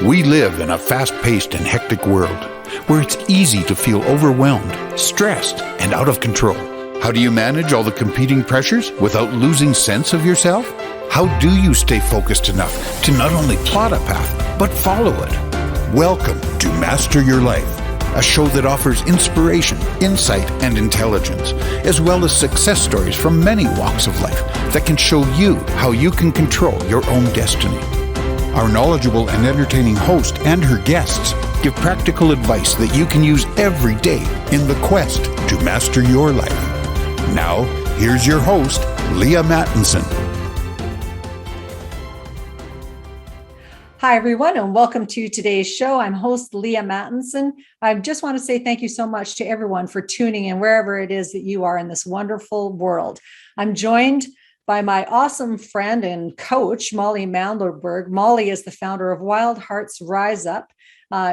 We live in a fast-paced and hectic world where it's easy to feel overwhelmed, stressed, and out of control. How do you manage all the competing pressures without losing sense of yourself? How do you stay focused enough to not only plot a path, but follow it? Welcome to Master Your Life, a show that offers inspiration, insight, and intelligence, as well as success stories from many walks of life that can show you how you can control your own destiny. Our knowledgeable and entertaining host and her guests give practical advice that you can use every day in the quest to master your life. Now, here's your host, Leaha Mattinson. Hi, everyone, and welcome to today's show. I'm host Leaha Mattinson. I just want to say thank you so much to everyone for tuning in wherever it is that you are in this wonderful world. I'm joined by my awesome friend and coach, Molly Mandelberg. Molly is the founder of Wild Hearts Rise Up.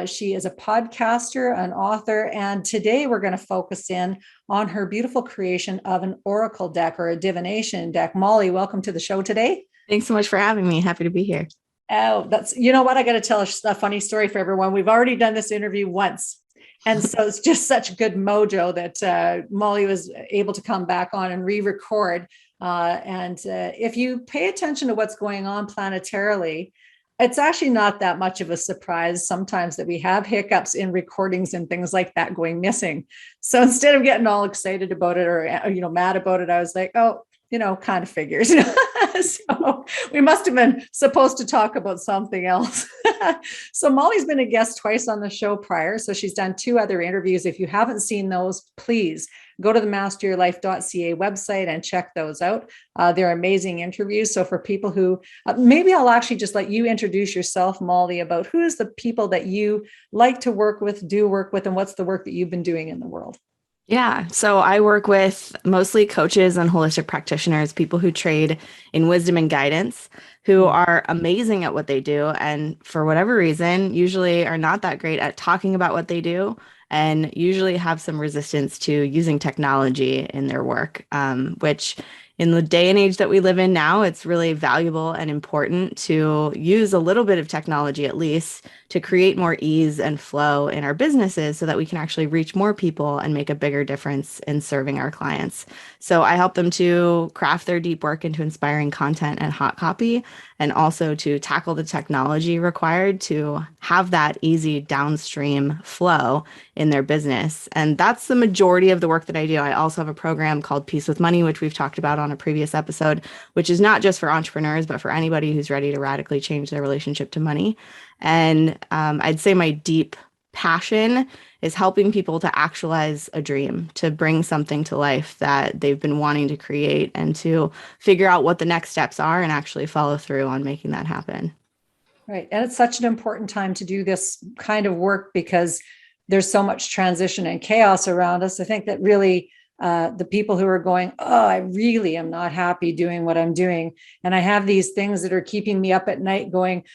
She is a podcaster, an author, and today we're going to focus in on her beautiful creation of an oracle deck or a divination deck. Molly, welcome to the show today. Thanks so much for having me. Happy to be here. Oh, you know what? I got to tell a funny story for everyone. We've already done this interview once. And so it's just such good mojo that Molly was able to come back on and re-record. If you pay attention to what's going on planetarily, it's actually not that much of a surprise sometimes that we have hiccups in recordings and things like that going missing. So instead of getting all excited about it or, mad about it, I was like, oh, kind of figures. So we must have been supposed to talk about something else. So Molly's been a guest twice on the show prior. So she's done 2 other interviews. If you haven't seen those, please go to the 𝑸𝒖𝒐𝒕𝒂𝒃𝒍𝒆 website and check those out. They're amazing interviews. So for people who, maybe I'll actually just let you introduce yourself, Molly, about who is the people that you like to work with, do work with, and what's the work that you've been doing in the world? Yeah, so I work with mostly coaches and holistic practitioners, people who trade in wisdom and guidance, who are amazing at what they do. And for whatever reason, usually are not that great at talking about what they do and usually have some resistance to using technology in their work, which in the day and age that we live in now, it's really valuable and important to use a little bit of technology, at least, to create more ease and flow in our businesses so that we can actually reach more people and make a bigger difference in serving our clients. So I help them to craft their deep work into inspiring content and hot copy, and also to tackle the technology required to have that easy downstream flow in their business. And that's the majority of the work that I do. I also have a program called Peace with Money, which we've talked about on a previous episode, which is not just for entrepreneurs, but for anybody who's ready to radically change their relationship to money. And I'd say my deep passion is helping people to actualize a dream, to bring something to life that they've been wanting to create and to figure out what the next steps are and actually follow through on making that happen. Right. And it's such an important time to do this kind of work because there's so much transition and chaos around us. I think that really the people who are going, oh, I really am not happy doing what I'm doing. And I have these things that are keeping me up at night going,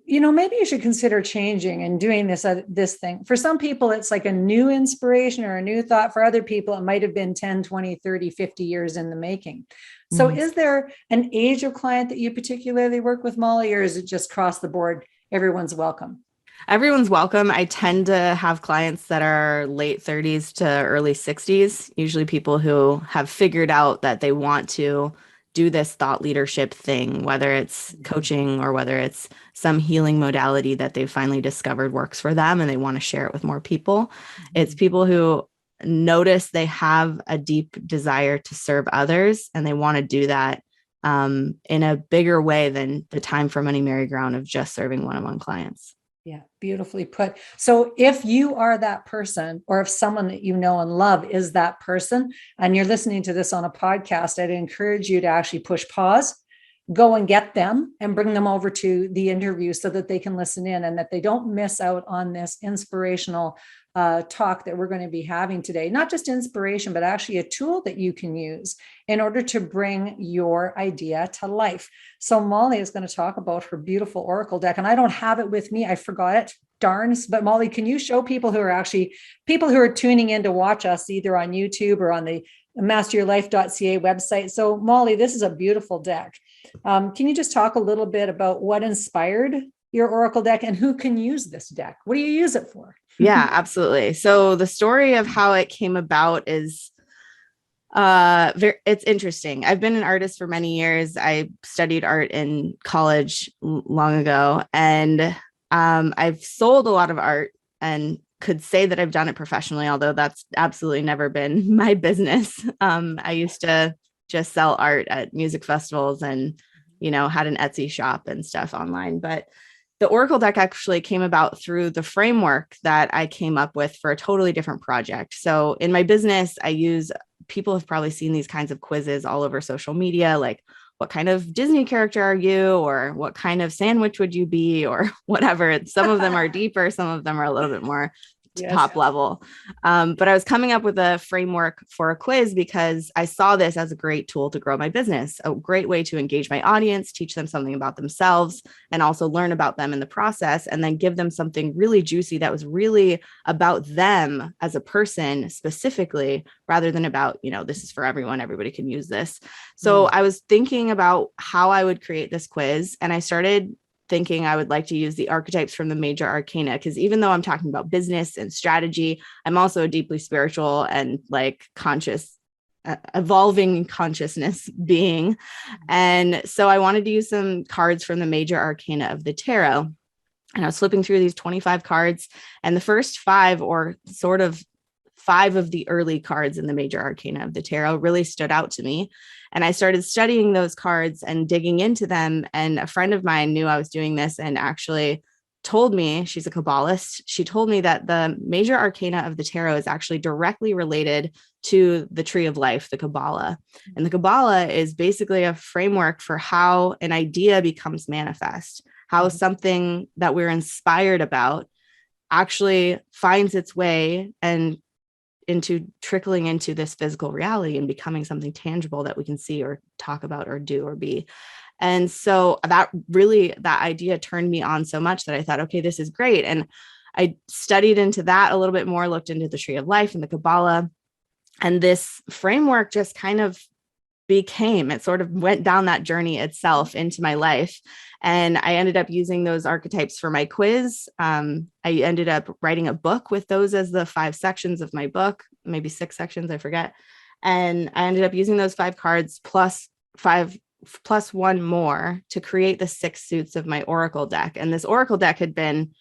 maybe you should consider changing and doing this thing. For some people, it's like a new inspiration or a new thought. For other people, it might have been 10, 20, 30, 50 years in the making. So is there an age of client that you particularly work with, Molly, or is it just across the board? Everyone's welcome. Everyone's welcome. I tend to have clients that are late 30s to early 60s, usually people who have figured out that they want to do this thought leadership thing, whether it's coaching or whether it's some healing modality that they've finally discovered works for them and they want to share it with more people. It's people who notice they have a deep desire to serve others and they want to do that in a bigger way than the time for money merry-go-round of just serving one-on-one clients. Yeah, beautifully put. So if you are that person, or if someone that you know and love is that person, and you're listening to this on a podcast, I'd encourage you to actually push pause, go and get them and bring them over to the interview so that they can listen in and that they don't miss out on this inspirational talk that we're going to be having today. Not just inspiration, but actually a tool that you can use in order to bring your idea to life. So Molly is going to talk about her beautiful oracle deck, and I don't have it with me. I forgot it. Darns. But Molly, can you show people who are tuning in to watch us either on YouTube or on the masteryourlife.ca website? So Molly, this is a beautiful deck. Can you just talk a little bit about what inspired your Oracle deck and who can use this deck? What do you use it for? Yeah, absolutely. So the story of how it came about is it's interesting. I've been an artist for many years. I studied art in college long ago, and I've sold a lot of art and could say that I've done it professionally, although that's absolutely never been my business. I used to just sell art at music festivals and, had an Etsy shop and stuff online. But the Oracle deck actually came about through the framework that I came up with for a totally different project. So in my business, people have probably seen these kinds of quizzes all over social media, like what kind of Disney character are you, or what kind of sandwich would you be, or whatever. Some of them are deeper, some of them are a little bit more top level. But I was coming up with a framework for a quiz because I saw this as a great tool to grow my business, a great way to engage my audience, teach them something about themselves, and also learn about them in the process, and then give them something really juicy that was really about them as a person specifically, rather than about, this is for everyone, everybody can use this. So I was thinking about how I would create this quiz, and I started thinking I would like to use the archetypes from the major arcana, because even though I'm talking about business and strategy, I'm also a deeply spiritual and conscious, evolving consciousness being. And so I wanted to use some cards from the major arcana of the tarot. And I was flipping through these 25 cards, and the first 5, or sort of 5 of the early cards in the major arcana of the tarot, really stood out to me. And I started studying those cards and digging into them. And a friend of mine knew I was doing this and actually told me, she's a Kabbalist, she told me that the major arcana of the tarot is actually directly related to the tree of life, the Kabbalah. And the Kabbalah is basically a framework for how an idea becomes manifest, how something that we're inspired about actually finds its way and into trickling into this physical reality and becoming something tangible that we can see or talk about or do or be. And so that idea turned me on so much that I thought, okay, this is great. And I studied into that a little bit more, looked into the tree of life and the Kabbalah, and this framework just kind of it sort of went down that journey itself into my life. And I ended up using those archetypes for my quiz. I ended up writing a book with those as the 5 sections of my book, maybe 6 sections, I forget. And I ended up using those 5 cards plus 1 more to create the 6 suits of my Oracle deck. And this Oracle deck had been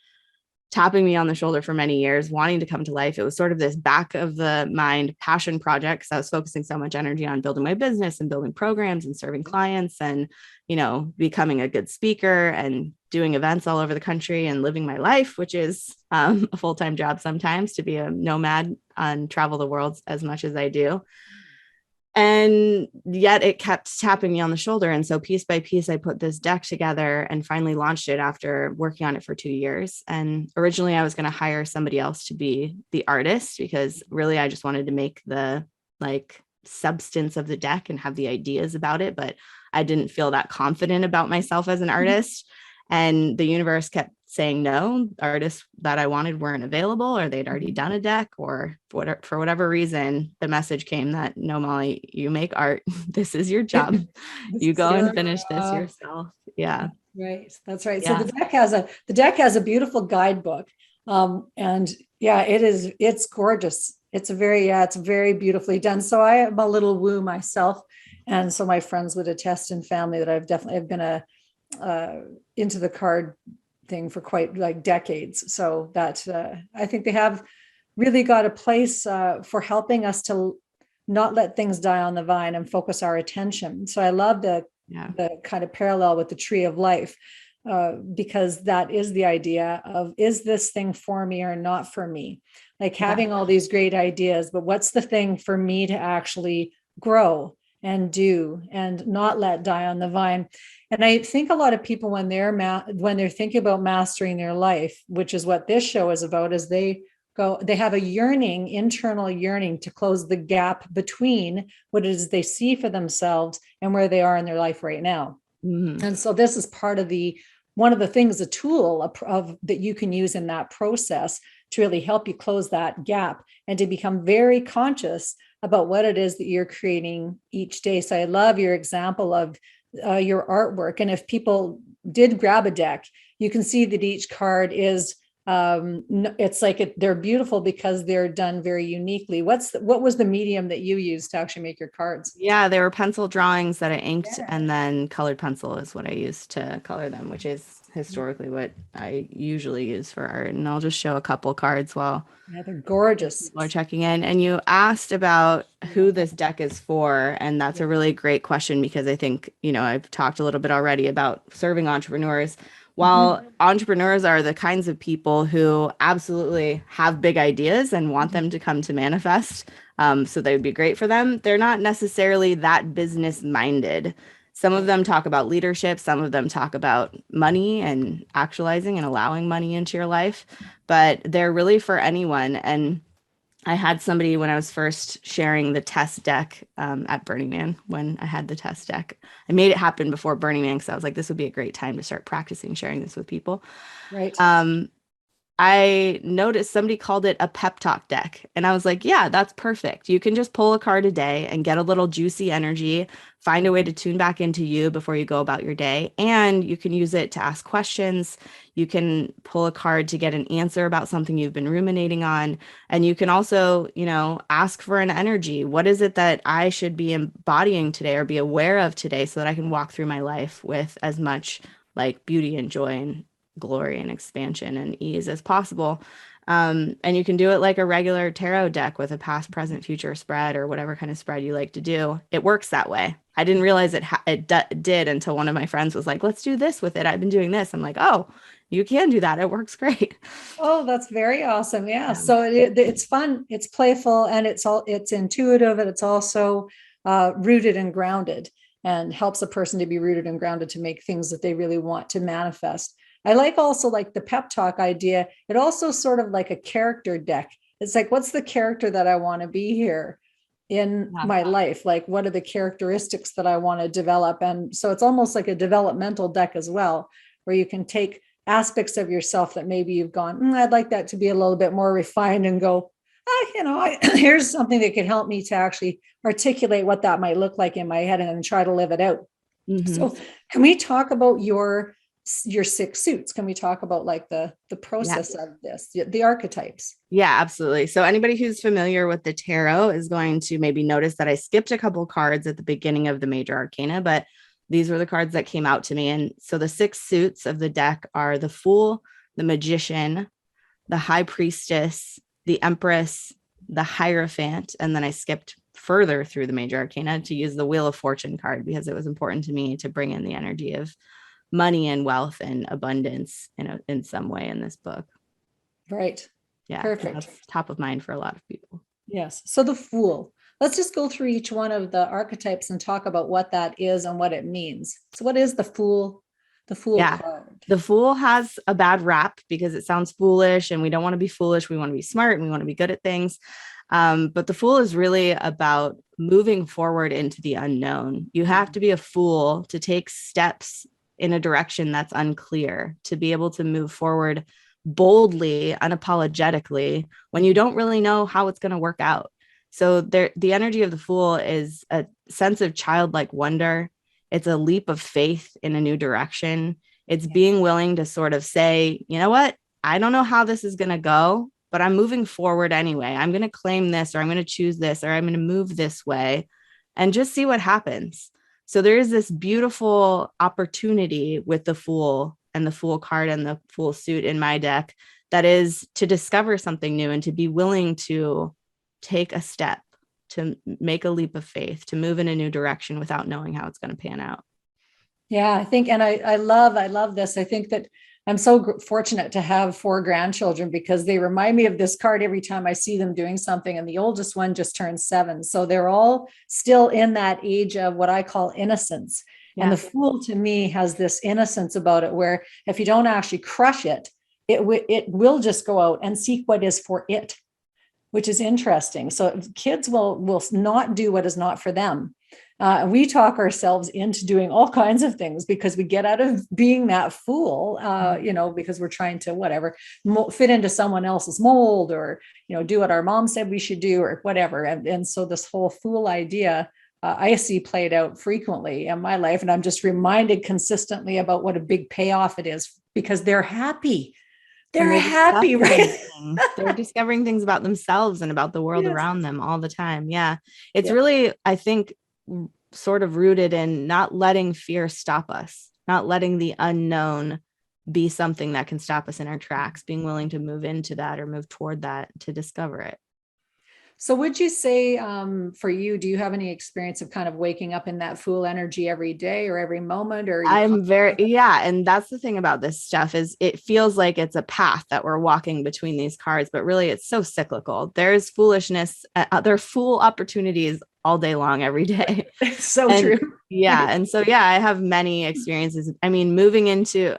tapping me on the shoulder for many years, wanting to come to life. It was sort of this back of the mind passion project, because I was focusing so much energy on building my business and building programs and serving clients and, becoming a good speaker and doing events all over the country and living my life, which is a full-time job sometimes, to be a nomad and travel the world as much as I do. And yet it kept tapping me on the shoulder. And so piece by piece, I put this deck together and finally launched it after working on it for 2 years. And originally I was going to hire somebody else to be the artist, because really I just wanted to make the substance of the deck and have the ideas about it. But I didn't feel that confident about myself as an artist. And the universe kept saying no. Artists that I wanted weren't available, or they'd already done a deck, or for whatever reason, the message came that, no, Molly, you make art. This is your job. You go and finish this yourself. Yeah. Right. That's right. Yeah. So the deck has a beautiful guidebook. And yeah, it's gorgeous. It's very beautifully done. So I am a little woo myself. And so my friends would attest, in family, that I've been into the card thing for quite decades. So that I think they have really got a place for helping us to not let things die on the vine and focus our attention. So I love the kind of parallel with the tree of life, because that is the idea of, is this thing for me or not for me? Having all these great ideas, but what's the thing for me to actually grow and do and not let die on the vine? And I think a lot of people, when they're thinking about mastering their life, which is what this show is about, is they have a internal yearning to close the gap between what it is they see for themselves and where they are in their life right now. Mm-hmm. And so this is part of one of the things, a tool of that you can use in that process to really help you close that gap and to become very conscious about what it is that you're creating each day. So I love your example of your artwork. And if people did grab a deck, you can see that each card is, it's like they're beautiful because they're done very uniquely. What was the medium that you used to actually make your cards? Yeah, they were pencil drawings that I inked, and then colored pencil is what I used to color them, which is historically what I usually use for art. And I'll just show a couple cards while Yeah, they're gorgeous. people are checking in. And you asked about who this deck is for, and that's a really great question because I think, I've talked a little bit already about serving entrepreneurs. While entrepreneurs are the kinds of people who absolutely have big ideas and want them to come to manifest, so they would be great for them, they're not necessarily that business minded. Some of them talk about leadership, some of them talk about money and actualizing and allowing money into your life, but they're really for anyone. And I had somebody when I was first sharing the test deck at Burning Man, when I had the test deck. I made it happen before Burning Man because I was like, this would be a great time to start practicing sharing this with people. Right. I noticed somebody called it a pep talk deck. And I was like, yeah, that's perfect. You can just pull a card a day and get a little juicy energy, find a way to tune back into you before you go about your day. And you can use it to ask questions. You can pull a card to get an answer about something you've been ruminating on. And you can also, ask for an energy. What is it that I should be embodying today or be aware of today so that I can walk through my life with as much like beauty and joy and glory and expansion and ease as possible. And you can do it like a regular tarot deck with a past, present, future spread or whatever kind of spread you like to do. It works that way. I didn't realize it did until one of my friends was like, let's do this with it. I've been doing this. I'm like, oh, you can do that. It works great. Oh, that's very awesome. Yeah. So it's fun, it's playful, and it's intuitive, and it's also rooted and grounded, and helps a person to be rooted and grounded to make things that they really want to manifest. I like also like the pep talk idea. It also sort of like a character deck. It's like, what's the character that I want to be here in my life? Like, what are the characteristics that I want to develop? And so it's almost like a developmental deck as well, where you can take aspects of yourself that maybe you've gone, I'd like that to be a little bit more refined, and go, here's something that could help me to actually articulate what that might look like in my head and then try to live it out. So can we talk about your 6 suits? Can we talk about like the process of this, the archetypes? Yeah, absolutely. So anybody who's familiar with the tarot is going to maybe notice that I skipped a couple cards at the beginning of the major arcana, but these were the cards that came out to me. And so the 6 suits of the deck are the Fool, the Magician, the High Priestess, the Empress, the Hierophant, and then I skipped further through the major arcana to use the Wheel of Fortune card because it was important to me to bring in the energy of money and wealth and abundance in some way in this book. Right. Yeah. Perfect. That's top of mind for a lot of people. Yes. So the Fool. Let's just go through each one of the archetypes and talk about what that is and what it means. So what is the Fool? The Fool card. The Fool has a bad rap because it sounds foolish, and we don't want to be foolish. We want to be smart and we want to be good at things. But the Fool is really about moving forward into the unknown. You have to be a fool to take steps in a direction that's unclear, to be able to move forward boldly, unapologetically, when you don't really know how it's going to work out. So the energy of the Fool is a sense of childlike wonder. It's a leap of faith in a new direction. It's being willing to sort of say, you know what? I don't know how this is going to go, but I'm moving forward anyway. I'm going to claim this, or I'm going to choose this, or I'm going to move this way and just see what happens. So there is this beautiful opportunity with the Fool and the Fool card and the Fool suit in my deck that is to discover something new and to be willing to take a step, to make a leap of faith, to move in a new direction without knowing how it's going to pan out. Yeah, I think, and I love this. I think that I'm so fortunate to have 4 grandchildren because they remind me of this card every time I see them doing something. And the oldest one just turned 7. So they're all still in that age of what I call innocence. Yeah. And the Fool to me has this innocence about it, where if you don't actually crush it, it will just go out and seek what is for it, which is interesting. So kids will not do what is not for them. We talk ourselves into doing all kinds of things because we get out of being that fool, because we're trying to fit into someone else's mold, or, do what our mom said we should do, or whatever. And so this whole fool idea, I see played out frequently in my life. And I'm just reminded consistently about what a big payoff it is because they're happy. And They're happy, right? They're discovering things about themselves and about the world Yes. around them all the time. Yeah. It's Yeah. really, I think, sort of rooted in not letting fear stop us, not letting the unknown be something that can stop us in our tracks, being willing to move into that or move toward that to discover it. So would you say for you, do you have any experience of kind of waking up in that Fool energy every day or every moment? Or I'm very, yeah. And that's the thing about this stuff is it feels like it's a path that we're walking between these cards, but really it's so cyclical. There's foolishness, there are fool opportunities all day long, every day. So And true. yeah. And so, yeah, I have many experiences. I mean, moving into,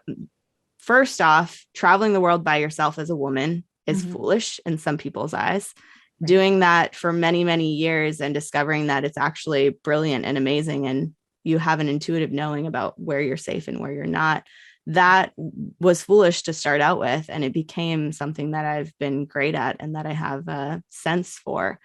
first off, traveling the world by yourself as a woman is foolish in some people's eyes. Right. Doing that for many, many years and discovering that it's actually brilliant and amazing, and you have an intuitive knowing about where you're safe and where you're not. That was foolish to start out with, and it became something that I've been great at and that I have a sense for.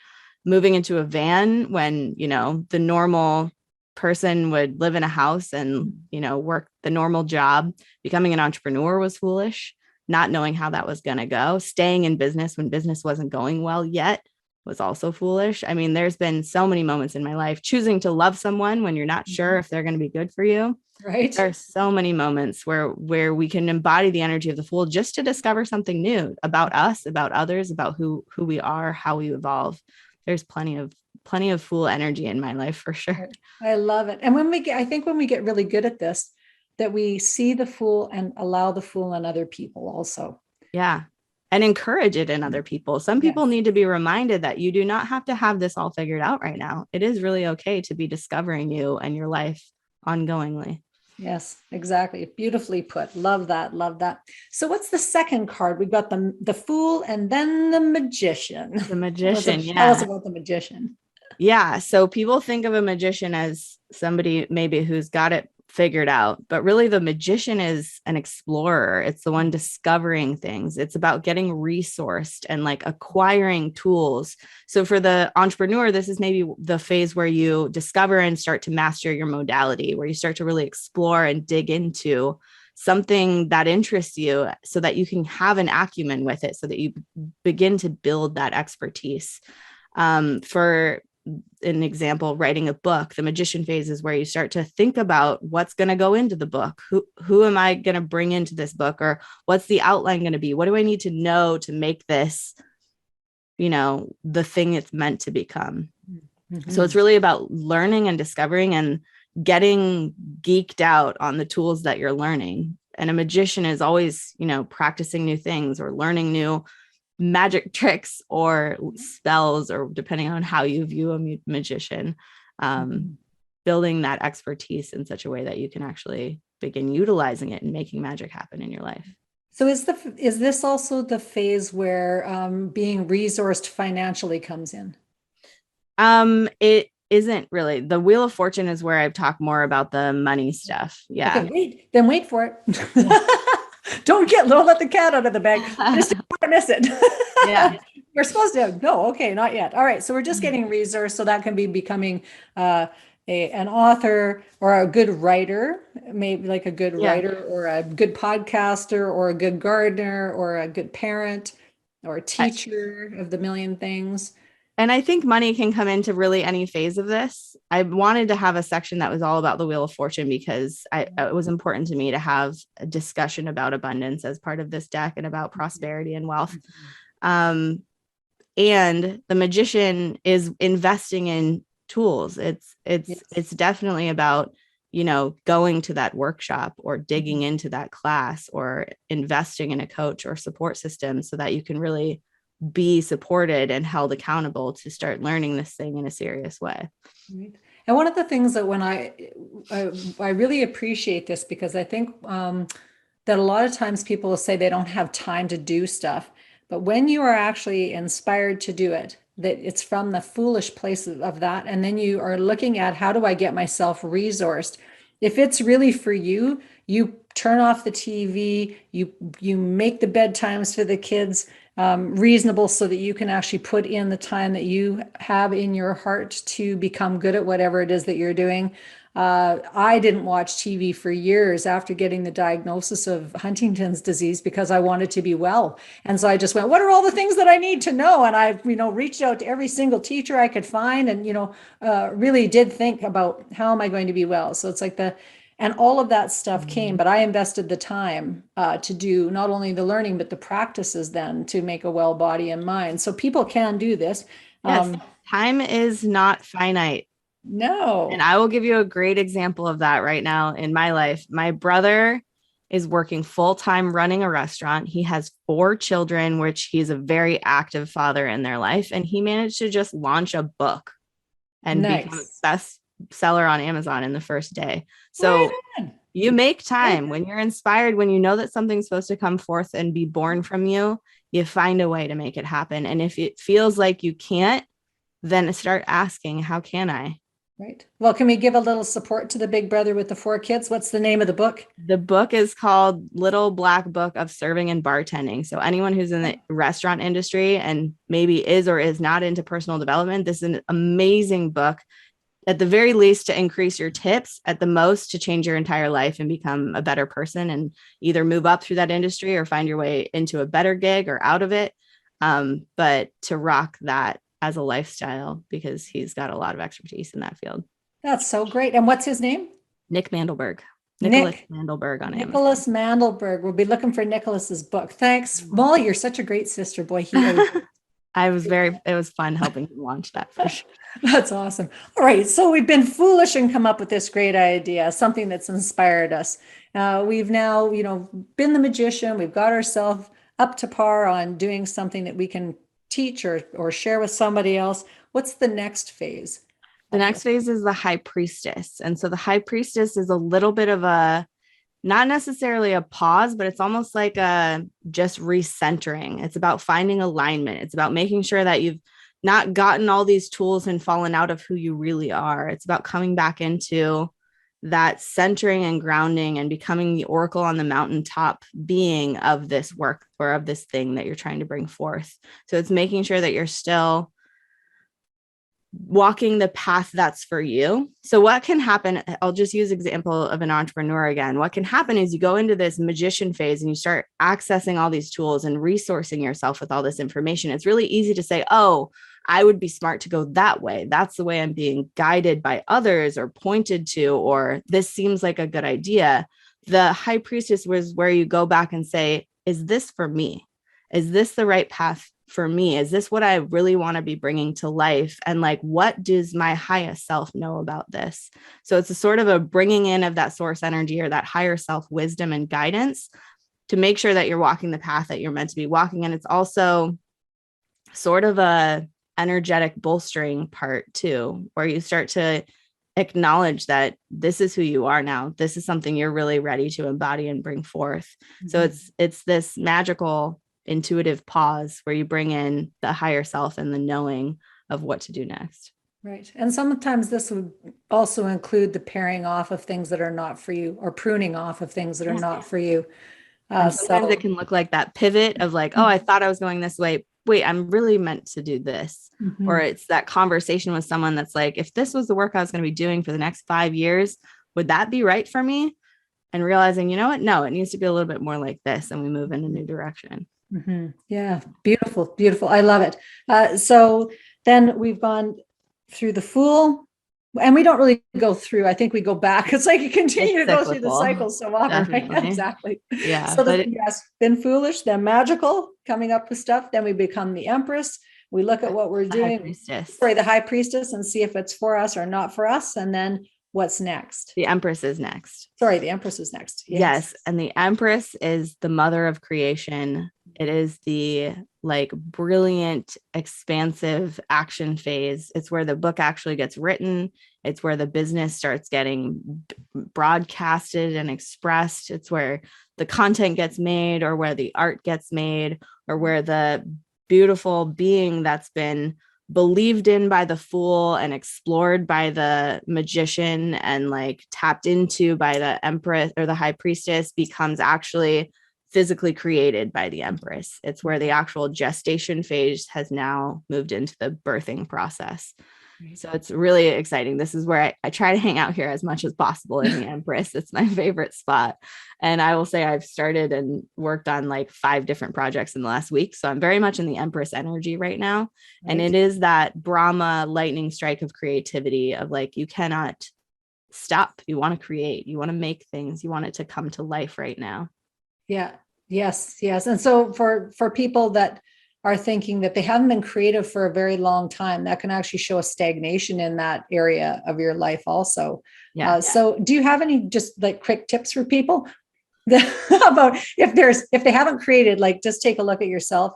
Moving into a van when, the normal person would live in a house and, work the normal job. Becoming an entrepreneur was foolish. Not knowing how that was going to go. Staying in business when business wasn't going well yet was also foolish. I mean, there's been so many moments in my life. Choosing to love someone when you're not sure if they're going to be good for you. Right. There are so many moments where we can embody the energy of the Fool just to discover something new about us, about others, about who we are, how we evolve. There's plenty of Fool energy in my life for sure. I love it. And I think when we get really good at this, that we see the Fool and allow the Fool in other people also. Yeah. And encourage it in other people. Some people need to be reminded that you do not have to have this all figured out right now. It is really okay to be discovering you and your life ongoingly. Yes, exactly. Beautifully put. Love that. Love that. So what's the second card? We've got the Fool and then the Magician. The Magician. Tell us about the Magician. Yeah. So people think of a magician as somebody maybe who's got it figured out, but really the magician is an explorer. It's the one discovering things. It's about getting resourced and like acquiring tools. So for the entrepreneur, this is maybe the phase where you discover and start to master your modality, where you start to really explore and dig into something that interests you so that you can have an acumen with it, so that you begin to build that expertise. For an example, writing a book, the magician phase is where you start to think about what's going to go into the book. Who am I going to bring into this book? Or what's the outline going to be? What do I need to know to make this, the thing it's meant to become? Mm-hmm. So it's really about learning and discovering and getting geeked out on the tools that you're learning. And a magician is always, practicing new things or learning new magic tricks or spells, or depending on how you view a magician, building that expertise in such a way that you can actually begin utilizing it and making magic happen in your life. So is this also the phase where being resourced financially comes in? It isn't really. The Wheel of Fortune is where I've talked more about the money stuff. Yeah. Okay, wait for it. Don't let the cat out of the bag. Just don't want to miss it. Yeah. We're supposed to. No, okay, not yet. All right. So we're just getting resourced. So that can be becoming an author or a good writer, maybe like a good writer or a good podcaster or a good gardener or a good parent or a teacher of the million things. And I think money can come into really any phase of this. I wanted to have a section that was all about the Wheel of Fortune because it was important to me to have a discussion about abundance as part of this deck and about prosperity and wealth. And the magician is investing in tools. It's definitely about, going to that workshop or digging into that class or investing in a coach or support system so that you can really be supported and held accountable to start learning this thing in a serious way. Right. And one of the things that when I really appreciate this, because I think that a lot of times people will say they don't have time to do stuff, but when you are actually inspired to do it, that it's from the foolish place of that. And then you are looking at, how do I get myself resourced? If it's really for you, you turn off the TV, you make the bedtimes for the kids reasonable so that you can actually put in the time that you have in your heart to become good at whatever it is that you're doing. I didn't watch TV for years after getting the diagnosis of Huntington's disease because I wanted to be well. And so I just went, what are all the things that I need to know? And I, reached out to every single teacher I could find and, really did think about how am I going to be well? So it's like and all of that stuff came, but I invested the time to do not only the learning, but the practices then to make a well body and mind. So people can do this. Yes, time is not finite. No. And I will give you a great example of that right now in my life. My brother is working full-time running a restaurant. He has 4 children, which he's a very active father in their life. And he managed to just launch a book and become a best seller on Amazon in the first day. So you make time when you're inspired, when you know that something's supposed to come forth and be born from you, you find a way to make it happen. And if it feels like you can't, then start asking, how can I? Right. Well, can we give a little support to the big brother with the 4 kids? What's the name of the book? The book is called Little Black Book of Serving and Bartending. So anyone who's in the restaurant industry and maybe is or is not into personal development, this is an amazing book. At the very least, to increase your tips, at the most, to change your entire life and become a better person and either move up through that industry or find your way into a better gig or out of it. But to rock that as a lifestyle, because he's got a lot of expertise in that field. That's so great. And what's his name? Nick Mandelberg. Nicholas Mandelberg on Amazon. Nicholas Mandelberg. We'll be looking for Nicholas's book. Thanks, Molly. You're such a great sister, boy. It was fun helping him launch that for sure. That's awesome. All right. So we've been foolish and come up with this great idea, something that's inspired us. We've now, been the magician. We've got ourselves up to par on doing something that we can teach or share with somebody else. What's the next phase? The next phase is the high priestess. And so the high priestess is a little bit of not necessarily a pause, but it's almost like just recentering. It's about finding alignment. It's about making sure that you've not gotten all these tools and fallen out of who you really are. It's about coming back into that centering and grounding and becoming the oracle on the mountaintop being of this work or of this thing that you're trying to bring forth. So it's making sure that you're still walking the path that's for you. So what can happen, I'll just use example of an entrepreneur again. What can happen is you go into this magician phase and you start accessing all these tools and resourcing yourself with all this information. It's really easy to say, oh, I would be smart to go that way. That's the way I'm being guided by others or pointed to, or this seems like a good idea. The high priestess was where you go back and say, is this for me? Is this the right path for me? Is this what I really want to be bringing to life? And what does my highest self know about this? So it's a sort of a bringing in of that source energy or that higher self wisdom and guidance to make sure that you're walking the path that you're meant to be walking. And it's also sort of a energetic bolstering part too, where you start to acknowledge that this is who you are now. This is something you're really ready to embody and bring forth. Mm-hmm. So it's this magical intuitive pause where you bring in the higher self and the knowing of what to do next. Right. And sometimes this would also include the paring off of things that are not for you or pruning off of things that are not for you. Sometimes it can look like that pivot of oh, I thought I was going this way. Wait, I'm really meant to do this. Mm-hmm. Or it's that conversation with someone that's if this was the work I was going to be doing for the next 5 years, would that be right for me? And realizing, you know what? No, it needs to be a little bit more like this. And we move in a new direction. Mm-hmm. Yeah. Beautiful. Beautiful. I love it. So then we've gone through the Fool, and we don't really go through. I think we go back. It's you continue to go through the cycle so often. Right? Exactly. Yeah. So yes, been foolish, then magical, coming up with stuff. Then we become the Empress. We look at what we're doing. The High Priestess, and see if it's for us or not for us. And then what's next? The Empress is next. The Empress is next. Yes. And the Empress is the mother of creation. It is the brilliant, expansive action phase. It's where the book actually gets written. It's where the business starts getting broadcasted and expressed. It's where the content gets made, or where the art gets made, or where the beautiful being that's been believed in by the Fool and explored by the magician and tapped into by the Empress or the High Priestess becomes actually physically created by the Empress. It's where the actual gestation phase has now moved into the birthing process. So it's really exciting. This is where I try to hang out here as much as possible in the Empress. It's my favorite spot. And I will say I've started and worked on like 5 different projects in the last week. So I'm very much in the Empress energy right now. Right. And it is that Brahma lightning strike of creativity of like, you cannot stop. You want to create, you want to make things, you want it to come to life right now. Yeah. Yes. And so for people that are thinking that they haven't been creative for a very long time, that can actually show a stagnation in that area of your life also. Yeah. So do you have any just like quick tips for people about if they haven't created, like just take a look at yourself,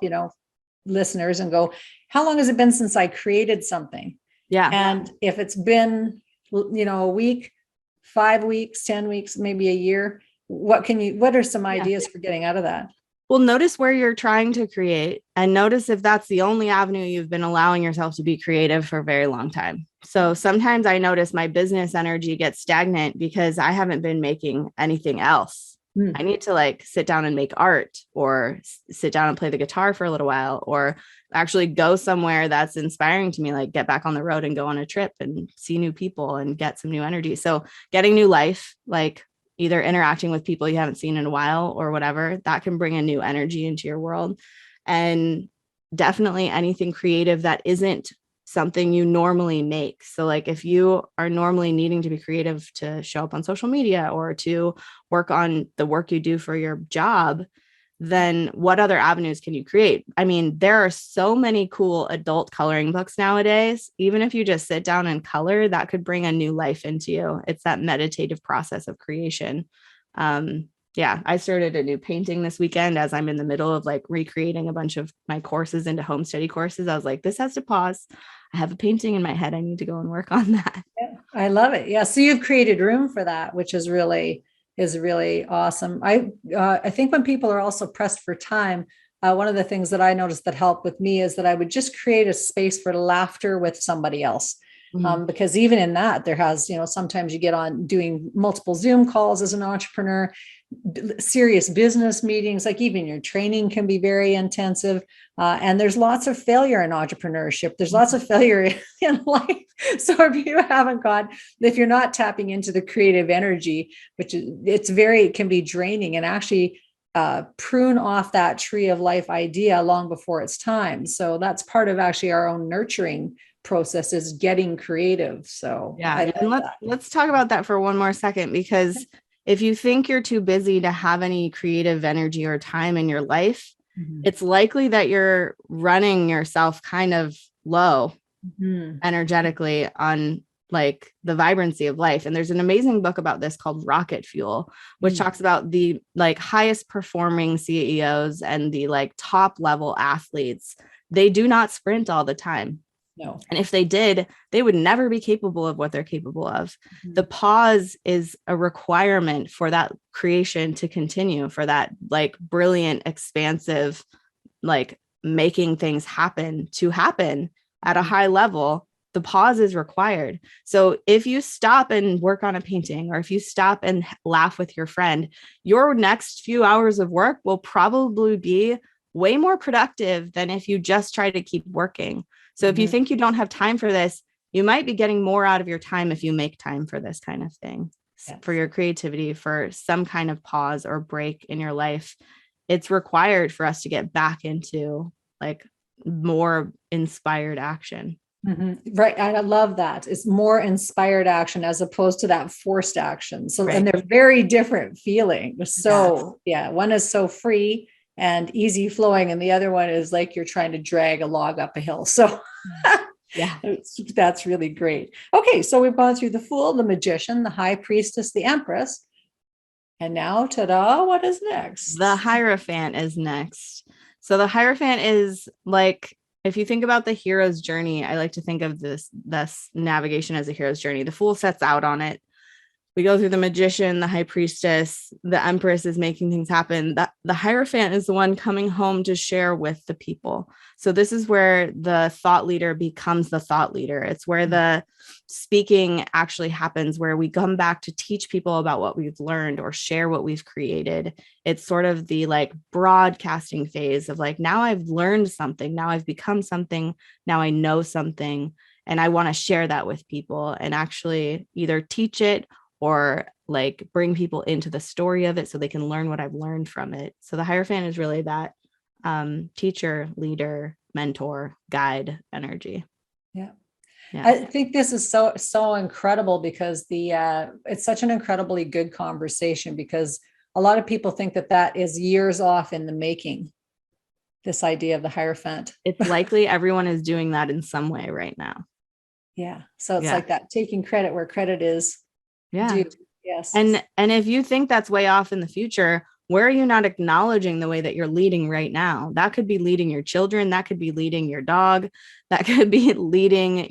listeners, and go, how long has it been since I created something? Yeah. And if it's been, a week, 5 weeks, 10 weeks, maybe a year, what are some ideas for getting out of that? Well, notice where you're trying to create and notice if that's the only avenue you've been allowing yourself to be creative for a very long time. So sometimes I notice my business energy gets stagnant because I haven't been making anything else. I need to like sit down and make art, or sit down and play the guitar for a little while, or actually go somewhere that's inspiring to me, like get back on the road and go on a trip and see new people and get some new energy. So getting new life, like either interacting with people you haven't seen in a while or whatever, that can bring a new energy into your world. And definitely anything creative that isn't something you normally make. So like if you are normally needing to be creative to show up on social media or to work on the work you do for your job, then what other avenues can you create? I mean, there are so many cool adult coloring books nowadays. Even if you just sit down and color, that could bring a new life into you. It's that meditative process of creation. I started a new painting this weekend as I'm in the middle of like recreating a bunch of my courses into home study courses. I was like, this has to pause. I have a painting in my head. I need to go and work on that. Yeah, I love it. Yeah. So you've created room for that, which is really awesome. I think when people are also pressed for time, one of the things that I noticed that helped with me is that I would just create a space for laughter with somebody else. Because even in that, there has, sometimes you get on doing multiple Zoom calls as an entrepreneur, serious business meetings, like even your training can be very intensive. And there's lots of failure in entrepreneurship. There's lots of failure in life. So if you're not tapping into the creative energy, it can be draining and actually prune off that tree of life idea long before it's time. So that's part of actually our own nurturing process, is getting creative. So let's talk about that for one more second, because if you think you're too busy to have any creative energy or time in your life, it's likely that you're running yourself kind of low energetically on like the vibrancy of life. And there's an amazing book about this called Rocket Fuel, which talks about the like highest performing CEOs and the like top level athletes. They do not sprint all the time. No. And if they did, they would never be capable of what they're capable of. The pause is a requirement for that creation to continue, for that like brilliant, expansive, like making things happen to happen at a high level. The pause is required. So if you stop and work on a painting, or if you stop and laugh with your friend, your next few hours of work will probably be way more productive than if you just try to keep working. So if you think you don't have time for this, you might be getting more out of your time if you make time for this kind of thing, for your creativity, for some kind of pause or break in your life. It's required for us to get back into like more inspired action. Right. I love that. It's more inspired action as opposed to that forced action. So, and they're very different feelings. So one is so free and easy flowing, and the other one is like you're trying to drag a log up a hill. So that's really great. Okay, so we've gone through the Fool, the Magician, the High Priestess, the Empress, and now, ta-da, what is next? The Hierophant is next. So the Hierophant is like, if you think about the hero's journey, I like to think of this navigation as a hero's journey. The Fool sets out on it. We go through the Magician, the High Priestess, the Empress is making things happen. The Hierophant is the one coming home to share with the people. So this is where the thought leader becomes the thought leader. It's where the speaking actually happens, where we come back to teach people about what we've learned or share what we've created. It's sort of the like broadcasting phase of like, now I've learned something, now I've become something, now I know something. And I want to share that with people and actually either teach it or like bring people into the story of it so they can learn what I've learned from it. So the Hierophant is really that teacher, leader, mentor, guide energy. Yeah. Yeah. I think this is so incredible because it's such an incredibly good conversation, because a lot of people think that is years off in the making, this idea of the Hierophant. It's likely everyone is doing that in some way right now. Yeah. So it's like that, taking credit where credit is due. Yes. And if you think that's way off in the future, where are you not acknowledging the way that you're leading right now? That could be leading your children. That could be leading your dog. That could be leading,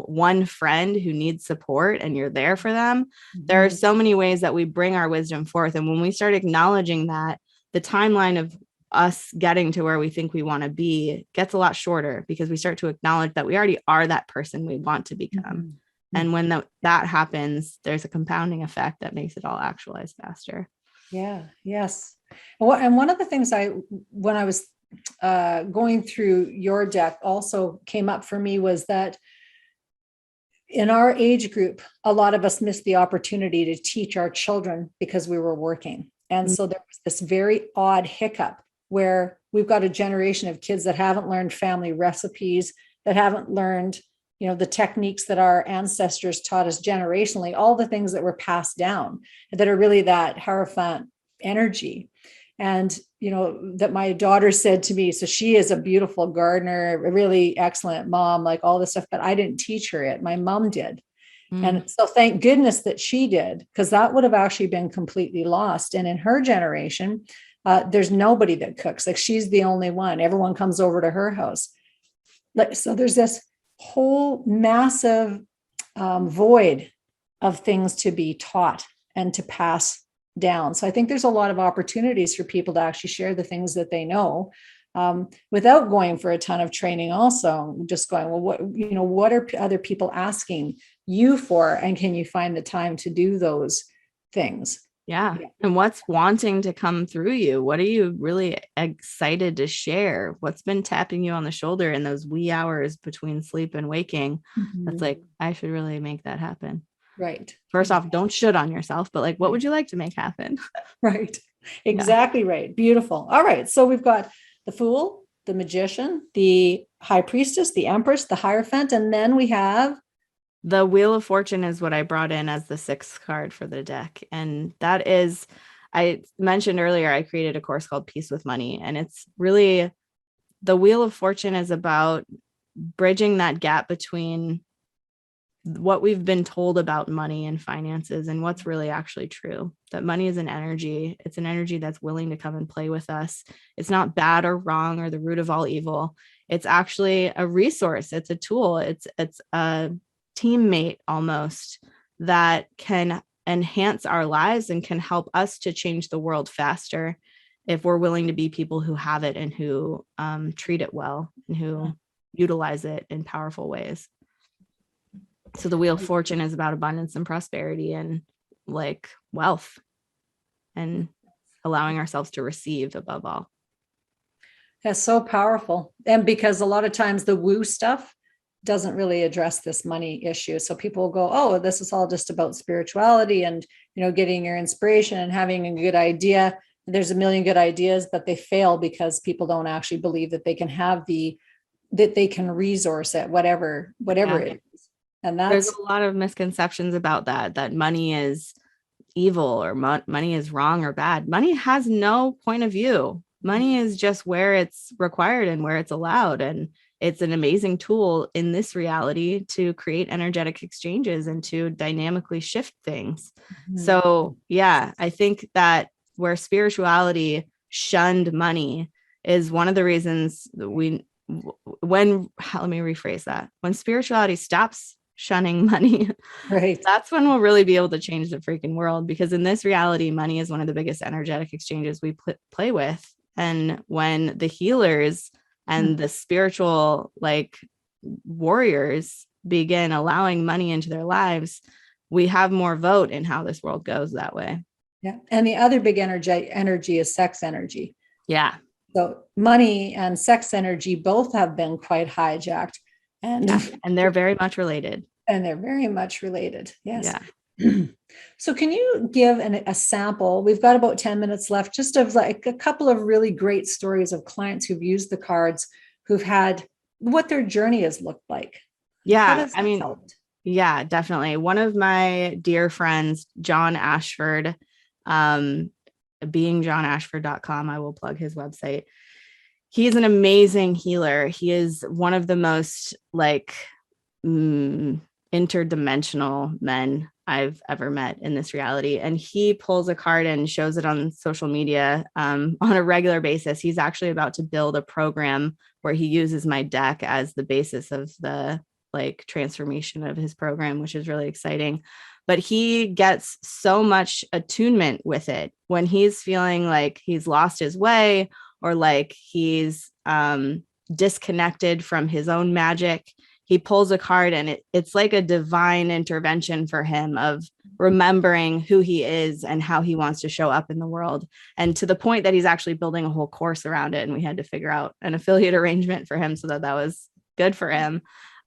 one friend who needs support and you're there for them. Mm-hmm. There are so many ways that we bring our wisdom forth. And when we start acknowledging that, the timeline of us getting to where we think we want to be gets a lot shorter, because we start to acknowledge that we already are that person we want to become. Mm-hmm. And when that happens, there's a compounding effect that makes it all actualize faster. Yeah. Yes. And one of the things when I was going through your deck also came up for me was that in our age group, a lot of us missed the opportunity to teach our children because we were working. And so there was this very odd hiccup where we've got a generation of kids that haven't learned family recipes, that haven't learned the techniques that our ancestors taught us generationally, all the things that were passed down that are really that Hierophant energy. And, that my daughter said to me, so she is a beautiful gardener, a really excellent mom, like all this stuff, but I didn't teach her it. My mom did. And so thank goodness that she did, because that would have actually been completely lost. And in her generation, there's nobody that cooks. Like, she's the only one. Everyone comes over to her house. So there's this whole massive void of things to be taught and to pass down. So I think there's a lot of opportunities for people to actually share the things that they know, without going for a ton of training. Also, just going, well, what are other people asking you for, and can you find the time to do those things? Yeah. And what's wanting to come through you? What are you really excited to share? What's been tapping you on the shoulder in those wee hours between sleep and waking? Mm-hmm. That's like, I should really make that happen. Right. First off, don't shit on yourself, but like, what would you like to make happen? Right. Exactly. Yeah. Right. Beautiful. All right. So we've got the Fool, the Magician, the High Priestess, the Empress, the Hierophant, and then we have the Wheel of Fortune is what I brought in as the sixth card for the deck. And that is, I mentioned earlier, I created a course called Peace with Money. And it's really, the Wheel of Fortune is about bridging that gap between what we've been told about money and finances and what's really actually true. That money is an energy. It's an energy that's willing to come and play with us. It's not bad or wrong or the root of all evil. It's actually a resource. It's a tool. It's a teammate almost that can enhance our lives and can help us to change the world faster if we're willing to be people who have it and who treat it well and who utilize it in powerful ways. So the Wheel of Fortune is about abundance and prosperity and like wealth and allowing ourselves to receive above all. That's so powerful. And because a lot of times the woo stuff doesn't really address this money issue. So people will go, oh, this is all just about spirituality and, getting your inspiration and having a good idea. There's a million good ideas, but they fail because people don't actually believe that they can that they can resource it, whatever it is. And there's a lot of misconceptions about that money is evil or money is wrong or bad. Money has no point of view. Money is just where it's required and where it's allowed. And it's an amazing tool in this reality to create energetic exchanges and to dynamically shift things. Mm-hmm. So yeah, I think that where spirituality shunned money is one of the reasons that let me rephrase that. When spirituality stops shunning money, right, that's when we'll really be able to change the freaking world, because in this reality, money is one of the biggest energetic exchanges we play with. And when the healers and the spiritual warriors begin allowing money into their lives, we have more vote in how this world goes that way. Yeah. And the other big energy is sex energy. Yeah. So money and sex energy both have been quite hijacked. And and they're very much related. Yes. Yeah. So can you give a sample? We've got about 10 minutes left, just of like a couple of really great stories of clients who've used the cards, who've had what their journey has looked like. Yeah. I mean, yeah, definitely. One of my dear friends, John Ashford, beingjohnashford.com, I will plug his website. He's an amazing healer. He is one of the most interdimensional men I've ever met in this reality. And he pulls a card and shows it on social media on a regular basis. He's actually about to build a program where he uses my deck as the basis of the transformation of his program, which is really exciting. But he gets so much attunement with it when he's feeling like he's lost his way, or like he's disconnected from his own magic. He pulls a card and it's like a divine intervention for him of remembering who he is and how he wants to show up in the world. And to the point that he's actually building a whole course around it. And we had to figure out an affiliate arrangement for him so that was good for him.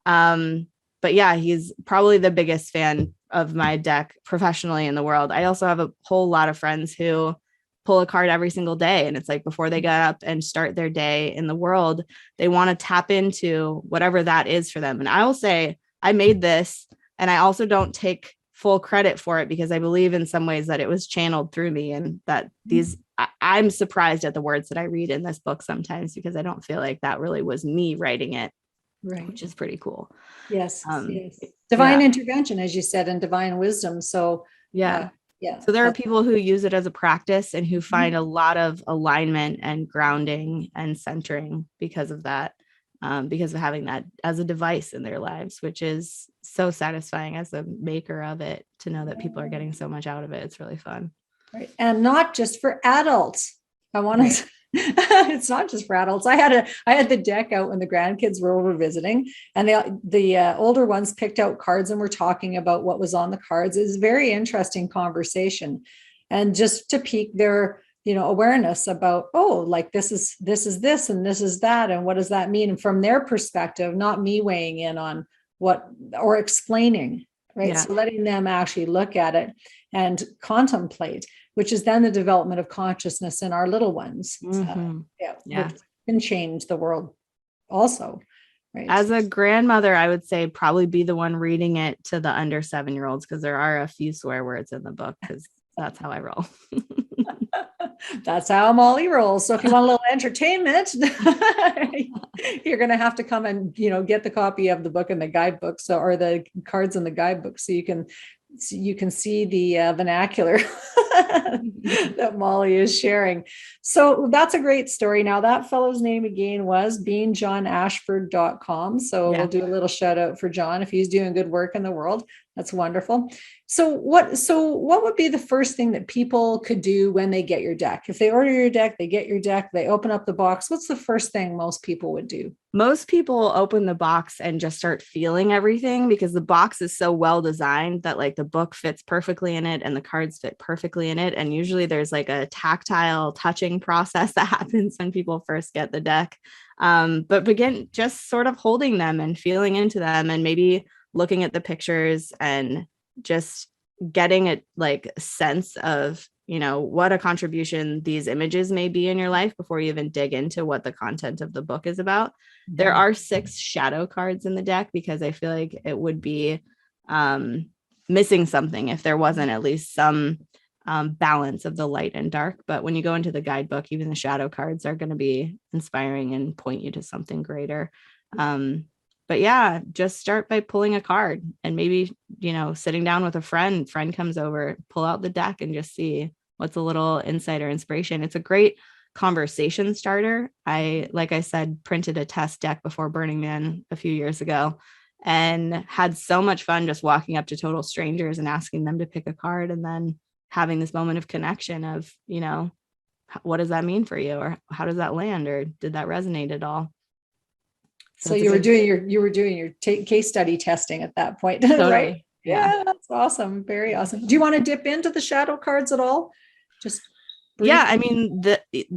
But yeah, he's probably the biggest fan of my deck professionally in the world. I also have a whole lot of friends who pull a card every single day. And it's like before they get up and start their day in the world, they want to tap into whatever that is for them. And I will say, I made this, and I also don't take full credit for it because I believe in some ways that it was channeled through me, and that I'm surprised at the words that I read in this book sometimes because I don't feel like that really was me writing it. Right. Which is pretty cool. Yes. Divine intervention, as you said, and divine wisdom. So yeah. So there are people who use it as a practice and who find a lot of alignment and grounding and centering because of that, because of having that as a device in their lives, which is so satisfying as a maker of it to know that people are getting so much out of it. It's really fun. Right. And not just for adults. I want to it's not just for adults. I had the deck out when the grandkids were over visiting, and the older ones picked out cards and were talking about what was on the cards. It was a very interesting conversation, and just to pique their awareness about, this is this and this is that, and what does that mean from their perspective, not me weighing in on what or explaining, right? So letting them actually look at it and contemplate, which is then the development of consciousness in our little ones. Can change the world also. Right. As a grandmother, I would say probably be the one reading it to the under 7-year-olds, because there are a few swear words in the book, because that's how I roll. That's how Molly rolls. So if you want a little entertainment, you're going to have to come and, get the copy of the book and the guidebook, or the cards in the guidebook, so you can see the vernacular that Molly is sharing. So that's a great story. Now, that fellow's name again was beingjohnashford.com. So we'll do a little shout out for John if he's doing good work in the world. That's wonderful. So what would be the first thing that people could do when they get your deck? If they order your deck, they get your deck, they open up the box, what's the first thing most people would do? Most people open the box and just start feeling everything, because the box is so well designed that the book fits perfectly in it and the cards fit perfectly in it. And usually there's a tactile touching process that happens when people first get the deck. But begin just sort of holding them and feeling into them, and maybe looking at the pictures and just getting a sense of, what a contribution these images may be in your life before you even dig into what the content of the book is about. Mm-hmm. There are 6 shadow cards in the deck, because I feel like it would be missing something if there wasn't at least some balance of the light and dark. But when you go into the guidebook, even the shadow cards are going to be inspiring and point you to something greater. But yeah, just start by pulling a card, and maybe, sitting down with a friend comes over, pull out the deck and just see what's a little insight or inspiration. It's a great conversation starter. Like I said, printed a test deck before Burning Man a few years ago, and had so much fun just walking up to total strangers and asking them to pick a card, and then having this moment of connection of, what does that mean for you? Or how does that land? Or did that resonate at all? So you were doing your case study testing at that point, totally. Right? Yeah, that's awesome. Very awesome. Do you want to dip into the shadow cards at all? Just briefly? Yeah, I mean,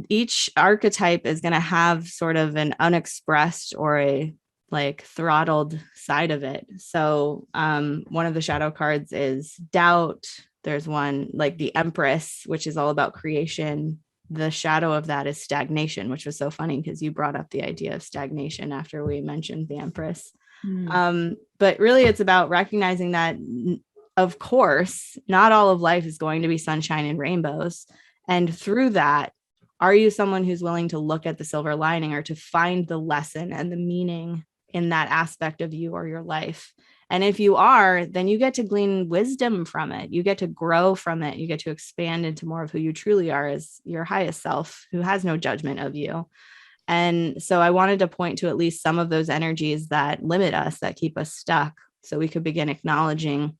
each archetype is going to have sort of an unexpressed or a like throttled side of it. So one of the shadow cards is doubt. There's one like the Empress, which is all about creation. The shadow of that is stagnation, which was so funny because you brought up the idea of stagnation after we mentioned the Empress. But really it's about recognizing that, of course, not all of life is going to be sunshine and rainbows. And through that, are you someone who's willing to look at the silver lining or to find the lesson and the meaning in that aspect of you or your life? And if you are, then you get to glean wisdom from it. You get to grow from it. You get to expand into more of who you truly are as your highest self, who has no judgment of you. And so I wanted to point to at least some of those energies that limit us, that keep us stuck, so we could begin acknowledging,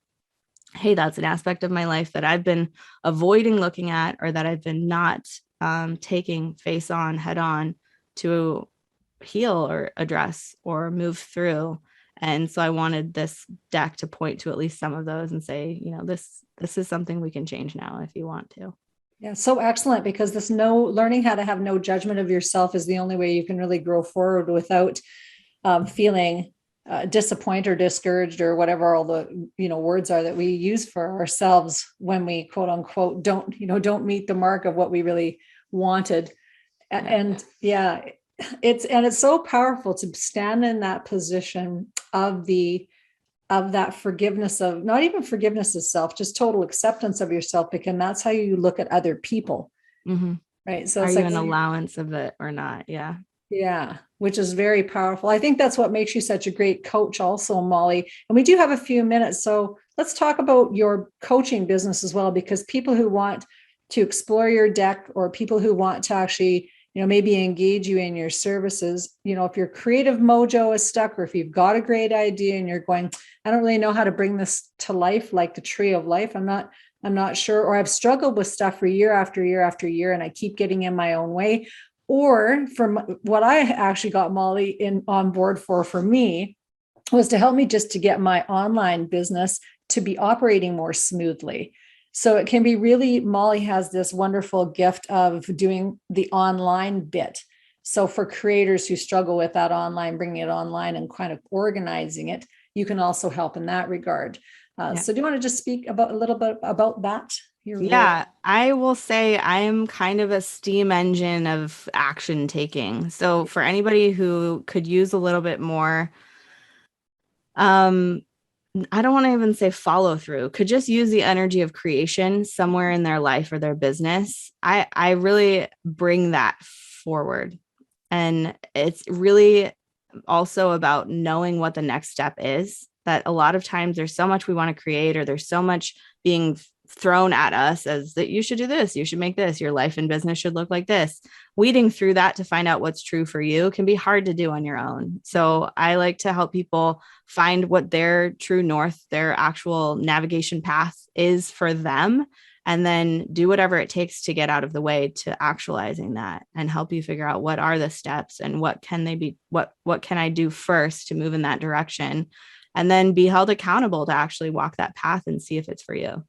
hey, that's an aspect of my life that I've been avoiding looking at, or that I've been not taking face on, head on, to heal or address or move through. And so I wanted this deck to point to at least some of those and say, this is something we can change now if you want to. Yeah, so excellent, because learning how to have no judgment of yourself is the only way you can really grow forward without feeling disappointed or discouraged or whatever all the words are that we use for ourselves when we quote unquote don't meet the mark of what we really wanted. And yeah, it's so powerful to stand in that position of that forgiveness, of not even forgiveness of self, just total acceptance of yourself, because that's how you look at other people. Right. So it's are you an allowance of it or not? Yeah, which is very powerful. I think that's what makes you such a great coach also, Molly. And we do have a few minutes, so let's talk about your coaching business as well, because people who want to explore your deck, or people who want to actually maybe engage you in your services, if your creative mojo is stuck, or if you've got a great idea and you're going, I don't really know how to bring this to life, like the tree of life, I'm not sure, or I've struggled with stuff for year after year after year and I keep getting in my own way. Or from what I actually got Molly on board for me, was to help me just to get my online business to be operating more smoothly. So it can be really, Molly has this wonderful gift of doing the online bit. So for creators who struggle with that online, bringing it online and kind of organizing it, you can also help in that regard. So do you want to just speak a little bit about that? Yeah, I will say I'm kind of a steam engine of action taking. So for anybody who could use a little bit more, I don't want to even say follow through, could just use the energy of creation somewhere in their life or their business. I really bring that forward. And it's really also about knowing what the next step is. That a lot of times there's so much we want to create, or there's so much being thrown at us as that you should do this, you should make this, your life and business should look like this. Weeding through that to find out what's true for you can be hard to do on your own. So I like to help people find what their true north, their actual navigation path is for them, and then do whatever it takes to get out of the way to actualizing that, and help you figure out what are the steps and what can they be, what can I do first to move in that direction, and then be held accountable to actually walk that path and see if it's for you.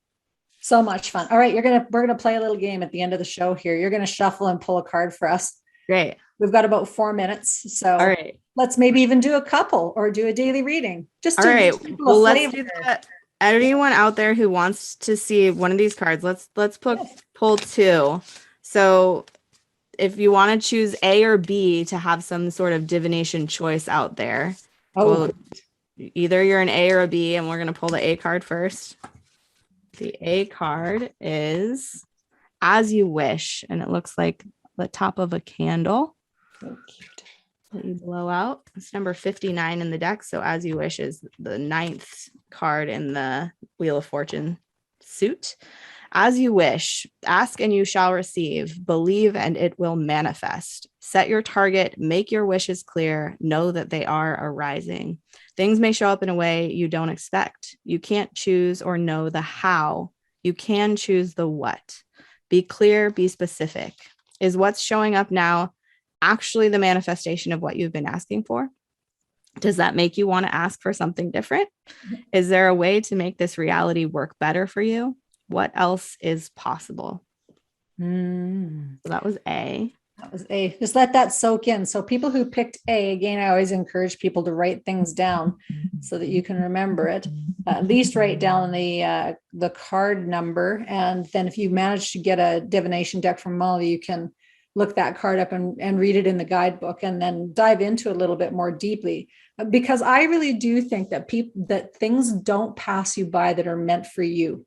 So much fun. All right, we're gonna play a little game at the end of the show here. You're gonna shuffle and pull a card for us. Great. We've got about 4 minutes. So all right, let's maybe even do a couple or do a daily reading. Just all right. Well, let's do that. Anyone out there who wants to see one of these cards, let's pull two. So if you want to choose A or B to have some sort of divination choice out there, either you're an A or a B, and we're going to pull the A card first. The A card is As You Wish, and it looks like the top of a candle. So cute. That you blow out. It's number 59 in the deck. So As You Wish is the 9th card in the Wheel of Fortune suit. As you wish, ask and you shall receive, believe and it will manifest. Set your target, make your wishes clear, know that they are arising. Things may show up in a way you don't expect. You can't choose or know the how. You can choose the what. Be clear, be specific. Is what's showing up now actually the manifestation of what you've been asking for? Does that make you want to ask for something different? Is there a way to make this reality work better for you? What else is possible? So that was A. That was A. Just let that soak in. So people who picked A, again, I always encourage people to write things down so that you can remember it. At least write down the card number. And then if you manage to get a divination deck from Molly, you can look that card up and read it in the guidebook and then dive into it a little bit more deeply. Because I really do think that that things don't pass you by that are meant for you.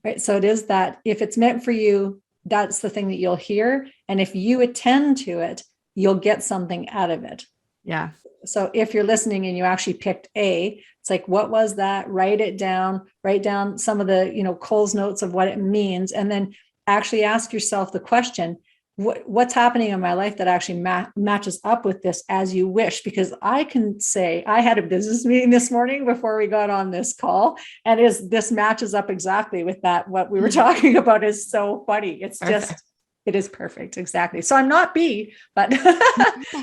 Right. So it is that if it's meant for you, that's the thing that you'll hear. And if you attend to it, you'll get something out of it. Yeah. So if you're listening and you actually picked A, it's like, what was that? Write it down, write down some of the, Cole's notes of what it means. And then actually ask yourself the question, what's happening in my life that actually matches up with this as you wish? Because I can say I had a business meeting this morning before we got on this call, and this matches up exactly with that. What we were talking about is so funny. It's perfect. It is perfect. Exactly. So I'm not B, but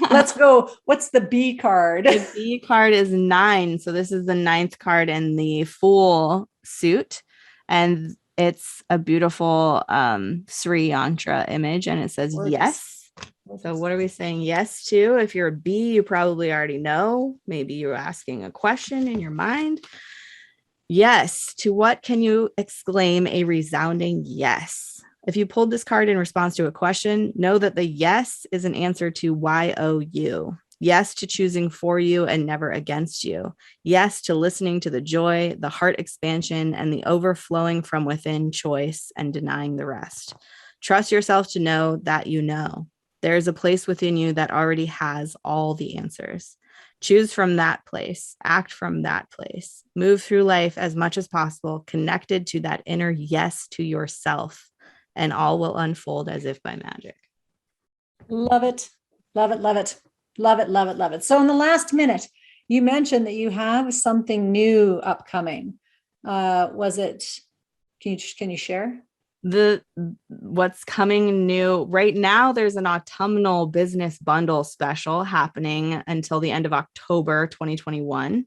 let's go. What's the B card? The B card is 9. So this is the 9th card in the Fool suit. And it's a beautiful Sri yantra image, and it says yes. So what are we saying yes to? If you're a B, you probably already know. Maybe you're asking a question in your mind. Yes. To what can you exclaim a resounding yes? If you pulled this card in response to a question, know that the yes is an answer to YOU. Yes to choosing for you and never against you. Yes to listening to the joy, the heart expansion, and the overflowing from within choice and denying the rest. Trust yourself to know that you know. There is a place within you that already has all the answers. Choose from that place. Act from that place. Move through life as much as possible, connected to that inner yes to yourself, and all will unfold as if by magic. Love it. Love it. Love it. Love it, love it, love it. So in the last minute, you mentioned that you have something new upcoming. Was it, can you share? What's coming new right now? There's an autumnal business bundle special happening until the end of October 2021.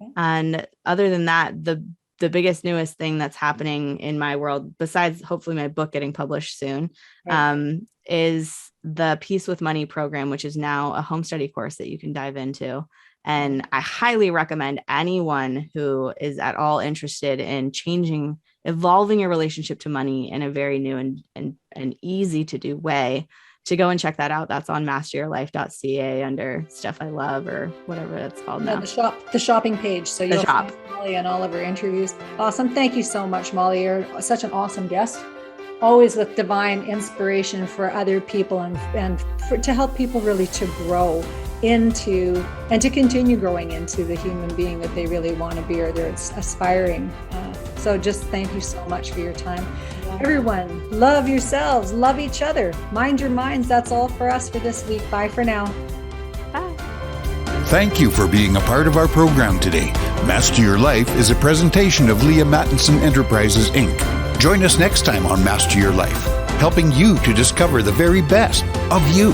Okay. And other than that, the biggest, newest thing that's happening in my world, besides hopefully my book getting published soon, right, is the Peace with Money program, which is now a home study course that you can dive into. And I highly recommend anyone who is at all interested in evolving your relationship to money in a very new and easy to do way to go and check that out. That's on masteryourlife.ca under Stuff I Love or whatever it's called now. The shopping page. So you'll find Molly and all of her interviews. Awesome. Thank you so much, Molly. You're such an awesome guest. Always with divine inspiration for other people and to help people really to grow into and to continue growing into the human being that they really want to be or they're aspiring. So just thank you so much for your time. Everyone, love yourselves, love each other, mind your minds. That's all for us for this week. Bye for now. Bye. Thank you for being a part of our program today. Master Your Life is a presentation of Leaha Mattinson Enterprises, Inc. Join us next time on Master Your Life, helping you to discover the very best of you.